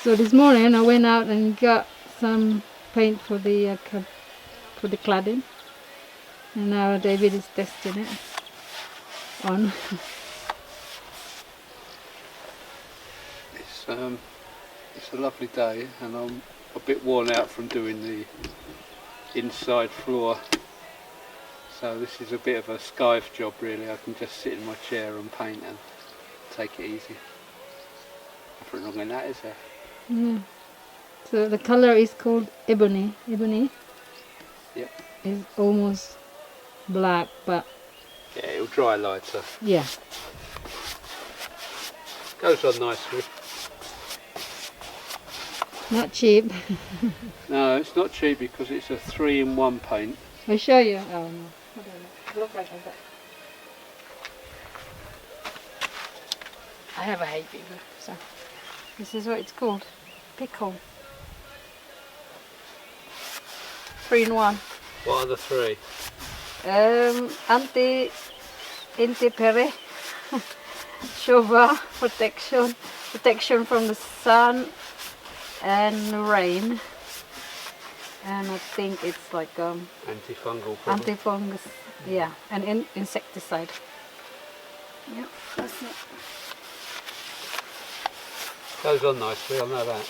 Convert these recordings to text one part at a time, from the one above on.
So this morning I went out and got some paint for the cladding, and now David is testing it on. It's a lovely day, and I'm a bit worn out from doing the inside floor, so this is a bit of a skive job really. I can just sit in my chair and paint and take it easy. Nothing wrong in that, is there? Yeah. So the color is called ebony. Ebony. Yep. Is almost black, but yeah, it'll dry lighter. Yeah. Goes on nicely. Not cheap. No, it's not cheap because it's a 3-in-1 paint. I'll show you. Oh no. I don't know. Look like that. I have a hay fever, so this is what it's called. Pickle. 3-in-1. What are the three? Anti-pere, Shova, protection from the sun and rain, and I think it's like Antifungal. antifungus, yeah, and insecticide. Yep, that's it. Goes on nicely, I know that.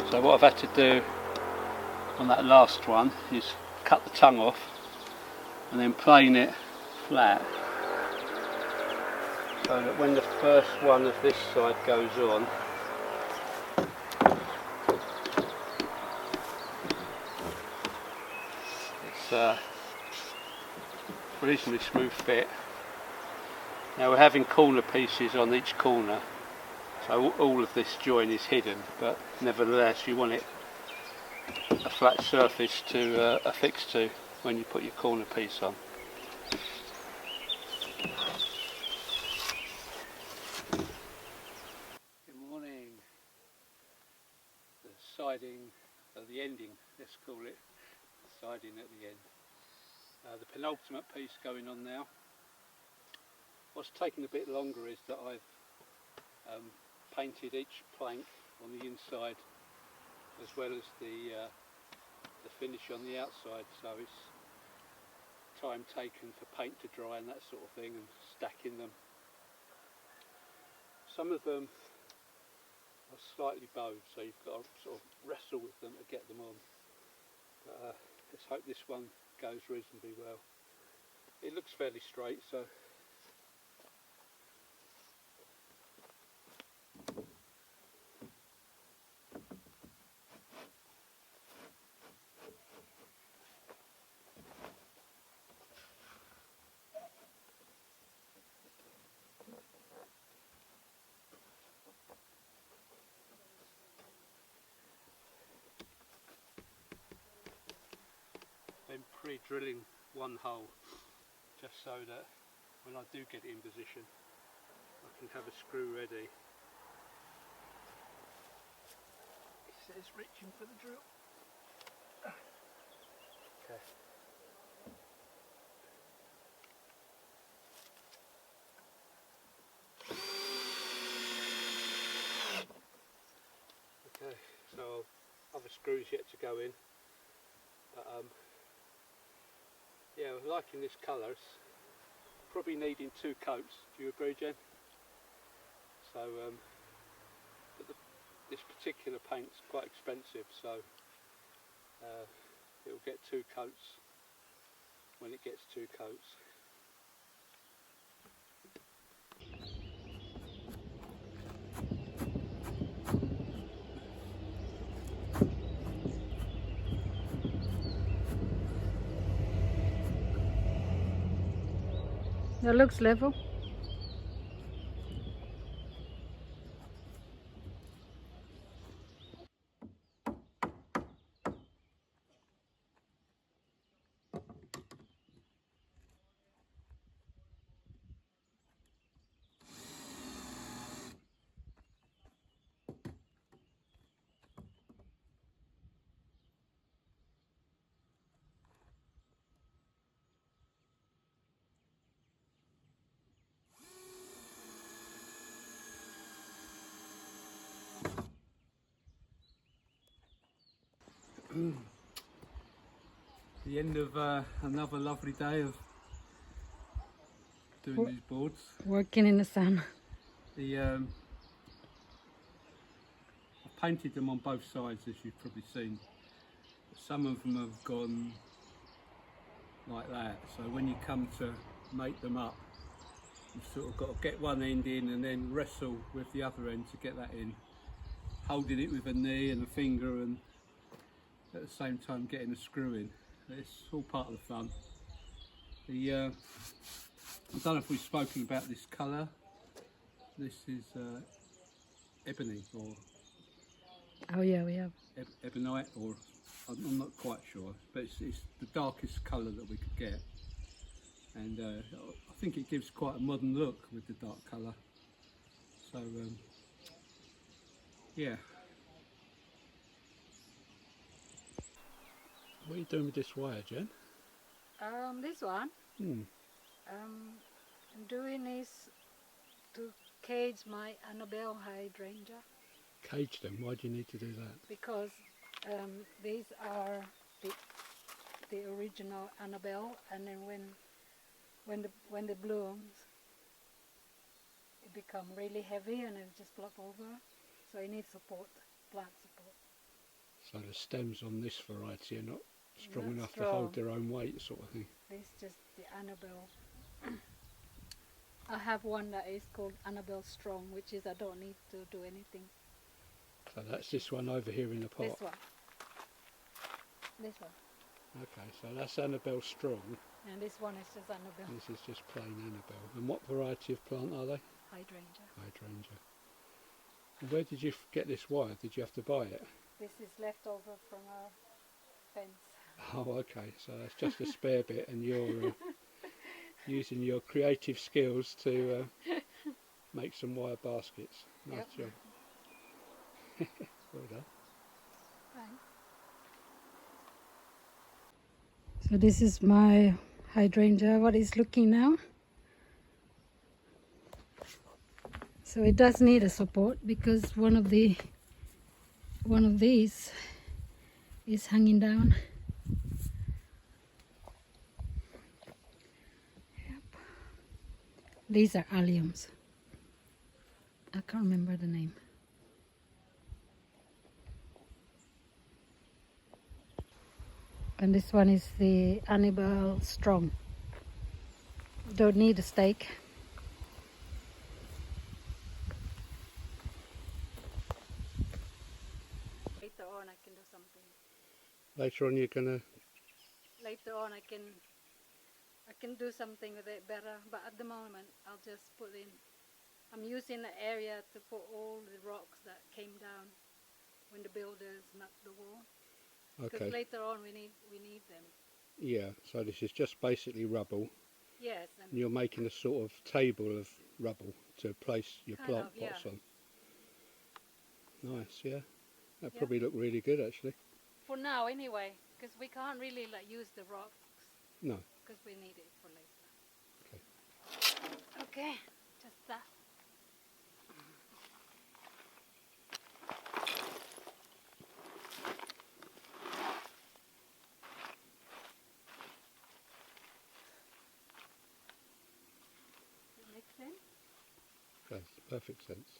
So what I've had to do on that last one is cut the tongue off and then plane it flat, so that when the first one of this side goes on, it's a reasonably smooth fit. Now we're having corner pieces on each corner, so all of this join is hidden, but nevertheless you want it a flat surface to affix to when you put your corner piece on. Good morning. The siding, the ending, let's call it, siding at the end. The penultimate piece going on now. What's taken a bit longer is that I've painted each plank on the inside as well as the finish on the outside, so it's time taken for paint to dry and that sort of thing, and stacking them. Some of them are slightly bowed, so you've got to sort of wrestle with them to get them on. But let's hope this one goes reasonably well. It looks fairly straight, so I'm pre-drilling one hole just so that when I do get it in position I can have a screw ready. It says reaching for the drill. Okay. Okay, so other screws yet to go in, but yeah, I'm liking this colour. It's probably needing 2 coats. Do you agree, Jen? So, but this particular paint's quite expensive, so it'll get 2 coats when it gets 2 coats. That looks level. The end of another lovely day of doing these boards. Working in the sun. I painted them on both sides, as you've probably seen. Some of them have gone like that, so when you come to make them up, you've sort of got to get one end in and then wrestle with the other end to get that in, holding it with a knee and a finger, and at the same time getting a screw in. It's all part of the fun. I don't know if we've spoken about this colour. This is ebony, or Oh yeah, we have. ebonite, or I'm not quite sure, but it's the darkest colour that we could get, and I think it gives quite a modern look with the dark colour. So yeah. What are you doing with this wire, Jen? This one. I'm doing this to cage my Annabelle hydrangea. Cage them? Why do you need to do that? Because these are the original Annabelle, and then when the blooms, it become really heavy and it just flop over. So it needs support, plant support. So the stems on this variety are not strong Not enough strong. to hold their own weight, sort of thing. This is just the Annabelle. I have one that is called Annabelle Strong, which is I don't need to do anything. So that's this one over here in the pot. This one. This one. Okay, so that's Annabelle Strong. And this one is just Annabelle This is just plain Annabelle. And what variety of plant are they? hydrangea. Hydrangea. And where did you get this wire? Did you have to buy it? This is left over from our fence. Oh, okay. So that's just a spare bit, and you're using your creative skills to make some wire baskets. Nice job. Well done. Thanks. So this is my hydrangea, what it's looking now. So it does need a support because one of these is hanging down. Yep. These are alliums. I can't remember the name. And this one is the Annabelle Strong. Don't need a stake. Later on I can do something. Later on you're gonna... Later on I can do something with it better, but at the moment I'll just put in, I'm using the area to put all the rocks that came down when the builders knocked the wall. Because Okay. later on we need them. Yeah, so this is just basically rubble. Yes. And you're making a sort of table of rubble to place your plant pots on. Nice, yeah. That probably look really good actually. For now anyway, because we can't really like use the rocks. No. Because we need it for later. Okay. Okay, just that. Does it make sense? Okay, perfect sense.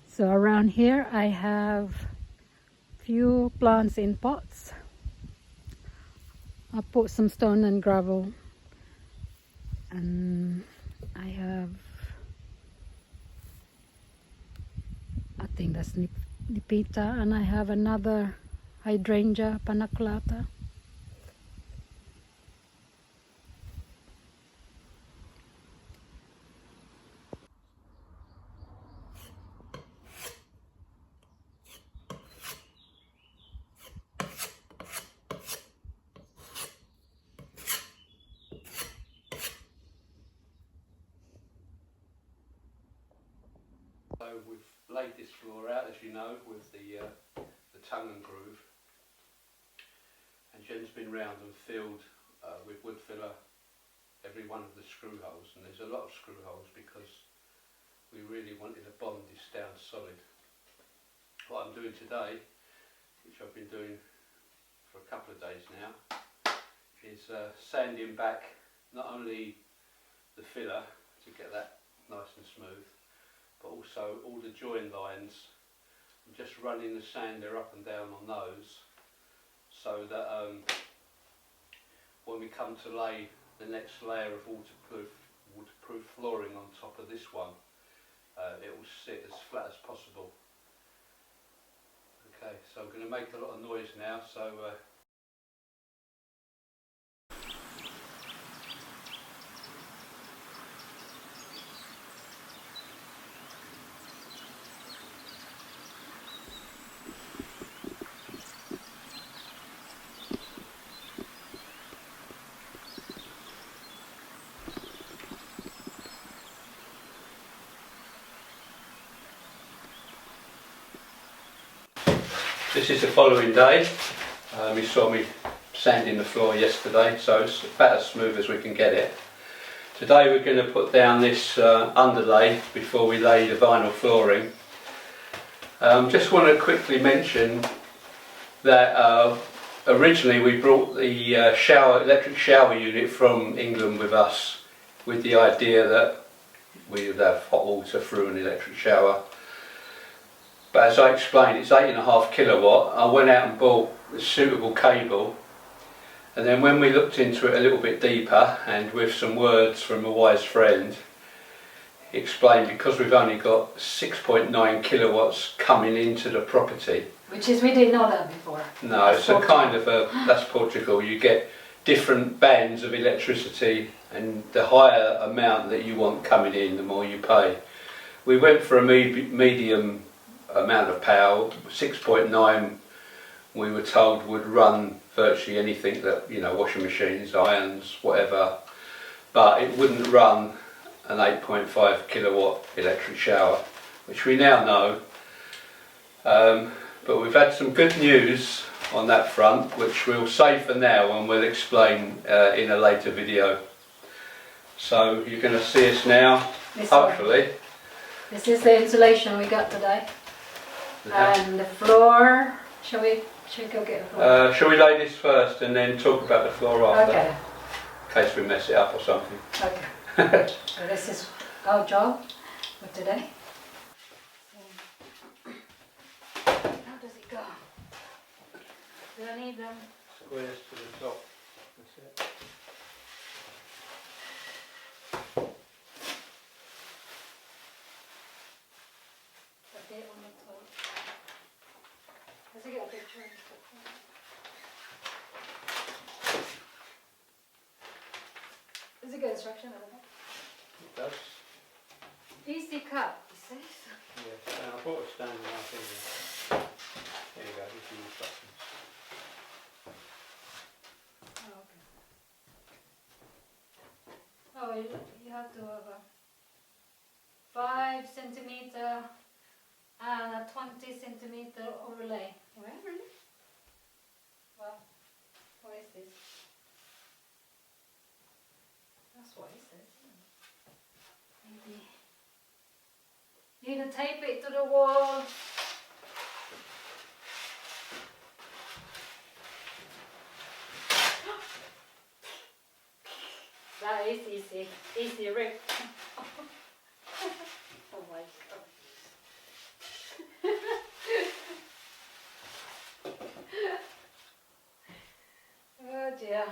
So around here I have few plants in pots. I put some stone and gravel, and I have, I think that's Nipita, and I have another hydrangea panaculata. So we've laid this floor out, as you know, with the tongue and groove, and Jen's been round and filled with wood filler every one of the screw holes, and there's a lot of screw holes because we really wanted to bond this down solid. What I'm doing today, which I've been doing for a couple of days now, is sanding back not only the filler to get that nice and smooth, but also all the join lines. I'm just running the sander up and down on those so that when we come to lay the next layer of waterproof flooring on top of this one, it will sit as flat as possible. Okay, so I'm going to make a lot of noise now, so this is the following day. You saw me sanding the floor yesterday, so it's about as smooth as we can get it. Today we're going to put down this underlay before we lay the vinyl flooring. Just want to quickly mention that originally we brought the electric shower unit from England with us, with the idea that we would have hot water through an electric shower. But as I explained, it's 8.5 kilowatt. I went out and bought a suitable cable, and then when we looked into it a little bit deeper, and with some words from a wise friend, he explained because we've only got 6.9 kilowatts coming into the property. Which is, we didn't know that before. No, it's a kind of a, that's Portugal. You get different bands of electricity, and the higher amount that you want coming in, the more you pay. We went for a medium amount of power. 6.9 we were told would run virtually anything that, you know, washing machines, irons, whatever, but it wouldn't run an 8.5 kilowatt electric shower, which we now know. But we've had some good news on that front, which we'll save for now and we'll explain in a later video. So you're going to see us now, hopefully. This is the insulation we got today. And the floor, shall we go get the floor? Shall we lay this first and then talk about the floor after? Okay. In case we mess it up or something. Okay. So this is our job for today. So, how does it go? Do I need them? Squares to the top. That's it. A bit on the top. Let's get a picture. Is it good instruction? It does. Easy cut, it says. Yes, and I brought a standing knife in there. There you go, this is the instructions. Oh, okay. Oh, you have to have a 5 centimeter and a 20 centimeter overlay. Well, really? Well, what is this? That's what it says. Maybe. You need to tape it to the wall. That is easy. Easy rip. Oh my god. Oh dear.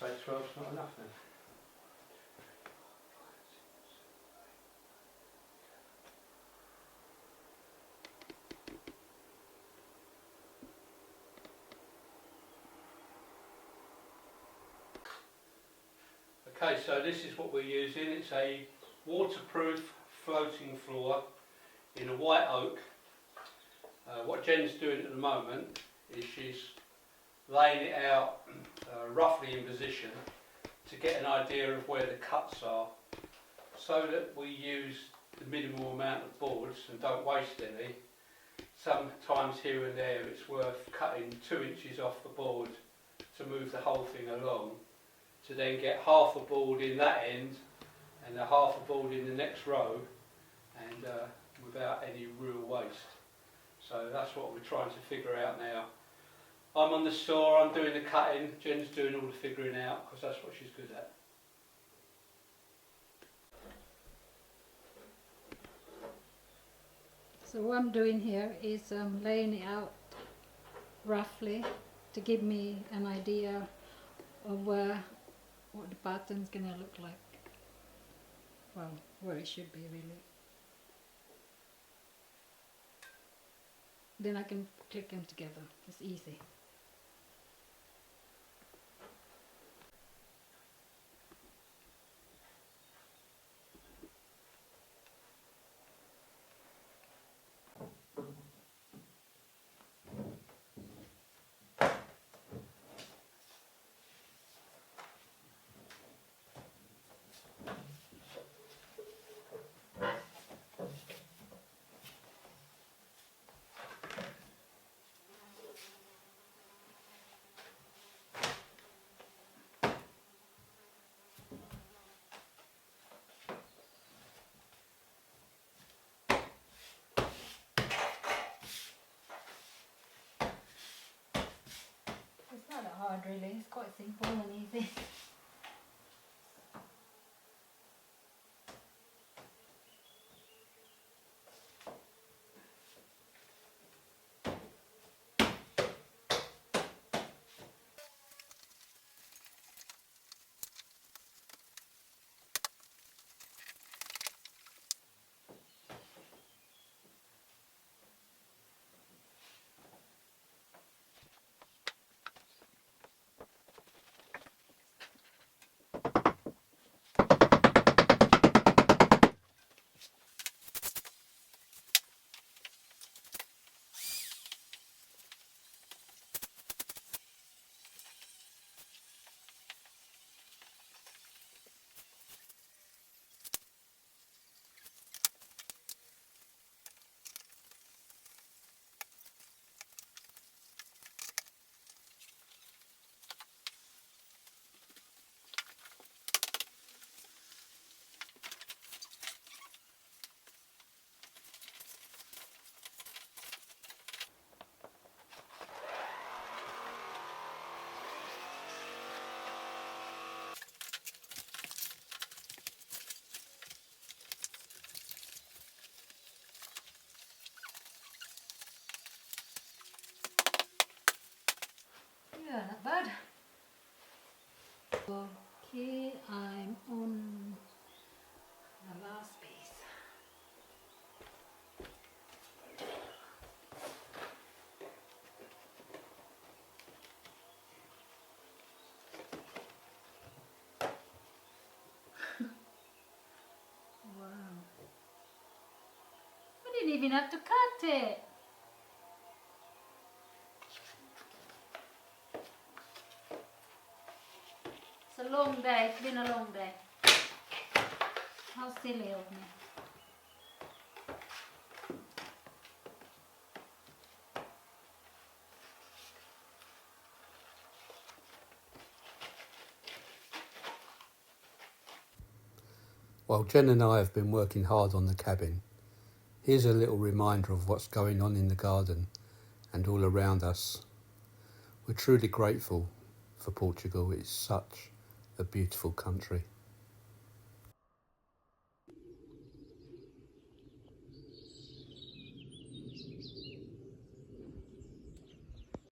I'm going to say 12's not enough then. Okay, so this is what we're using. It's a waterproof floating floor in a white oak. What Jen's doing at the moment is she's laying it out roughly in position to get an idea of where the cuts are, so that we use the minimal amount of boards and don't waste any. Sometimes here and there it's worth cutting 2 inches off the board to move the whole thing along, to then get half a board in that end and a half a board in the next row, and without any real waste. So that's what we're trying to figure out now. I'm on the saw, I'm doing the cutting, Jen's doing all the figuring out because that's what she's good at. So what I'm doing here is laying it out roughly to give me an idea of what the pattern's gonna look like. Well, where it should be really. Then I can click them together. It's easy. It's not that hard really, it's quite simple and easy. Yeah, not bad. Okay, I'm on the last piece. Wow. I didn't even have to cut it. It's a long day. It's been a long day. How silly of me. While Jen and I have been working hard on the cabin, here's a little reminder of what's going on in the garden and all around us. We're truly grateful for Portugal. It's such a beautiful country.